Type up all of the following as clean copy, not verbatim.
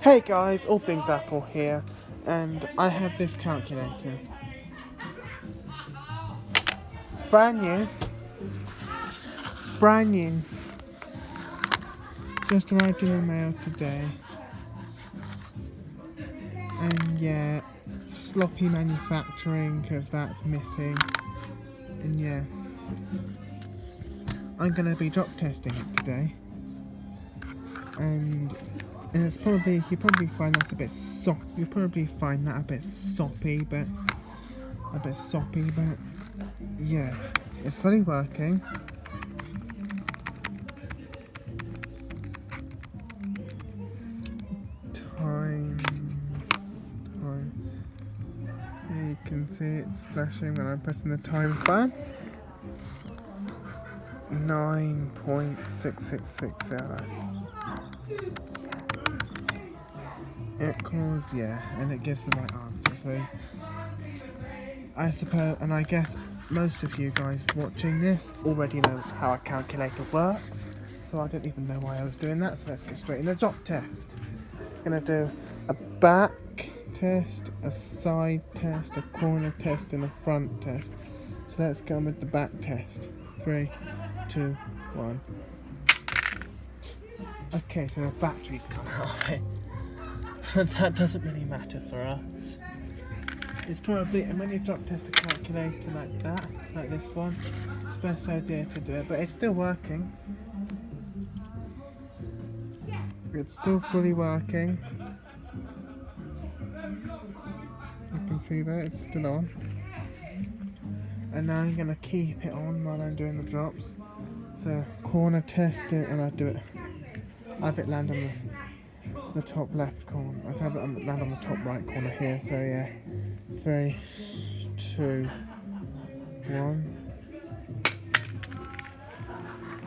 Hey guys, all things Apple here, and I have this calculator. It's brand new. It's brand new. Just arrived in the mail today. And yeah, sloppy manufacturing because that's missing. And yeah, I'm going to be drop testing it today. And it's probably, you probably find that's a bit you probably find that a bit soppy, but yeah, it's fully working. Time. Here you can see it's flashing when I'm pressing the time button. 9.666 hours. It calls, yeah, and it gives the right answer. So I suppose, and I guess most of you guys watching this already know how a calculator works. So I don't even know why I was doing that. So let's get straight in the drop test. I'm gonna do a back test, a side test, a corner test, and a front test. So let's go with the back test. 3, 2, 1. Okay, so the battery's come out of it. But that doesn't really matter for us. It's probably, and when you drop test a calculator like that, like this one, it's the best idea to do it, but it's still working. It's still fully working. You can see that, it's still on. And now I'm going to keep it on while I'm doing the drops. So, corner test it, and I do it. I have it land on the top left corner. I have it land on the top right corner here. So yeah, 3, 2, 1.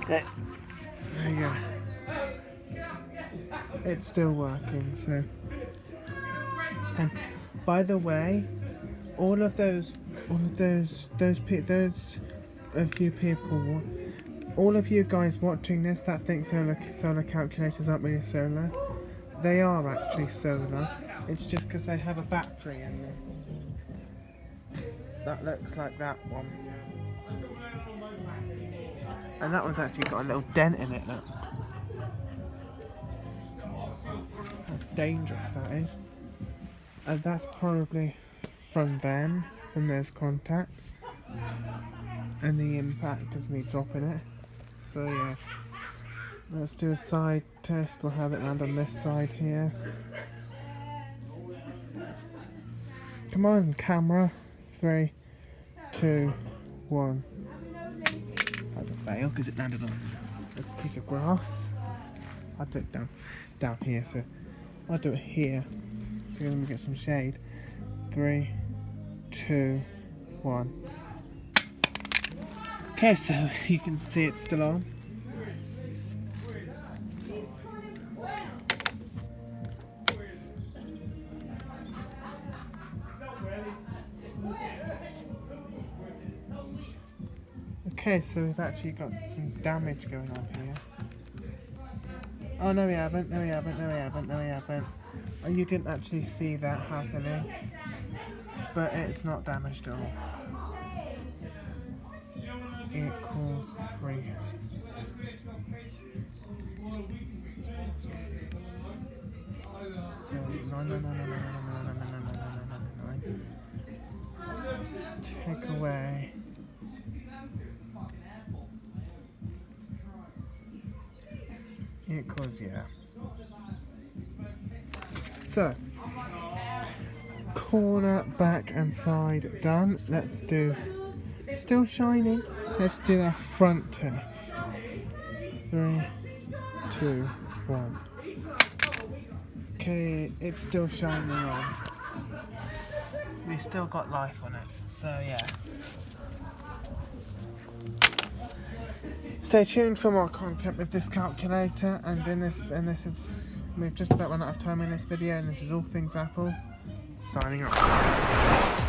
There you go. It's still working. So, and by the way, all of those a few people, all of you guys watching this that think solar calculators aren't really solar, they are actually solar. It's just because they have a battery in them. That looks like that one, and that one's actually got a little dent in it. Look, that's dangerous. That is, and that's probably from those contacts and the impact of me dropping it. So yeah, let's do a side test. We'll have it land on this side here. Come on, camera. 3, 2, 1. That's a fail because it landed on a piece of grass. I'll do it down here, so I'll do it here. So let me get some shade. 3, 2, 1. Okay, so you can see it's still on. Okay, so we've actually got some damage going on here. Oh, no we haven't. Oh, you didn't actually see that happening. But it's not damaged at all. Equals 3. So, no. Take away. Equals, yeah. So, corner, back and side done. Let's do, still shining. Let's do the front test. 3, 2, 1. Okay, it's still shining on. We still got life on it, so yeah. Stay tuned for more content with this calculator, and we've just about run out of time in this video, and this is All Things Apple, signing off.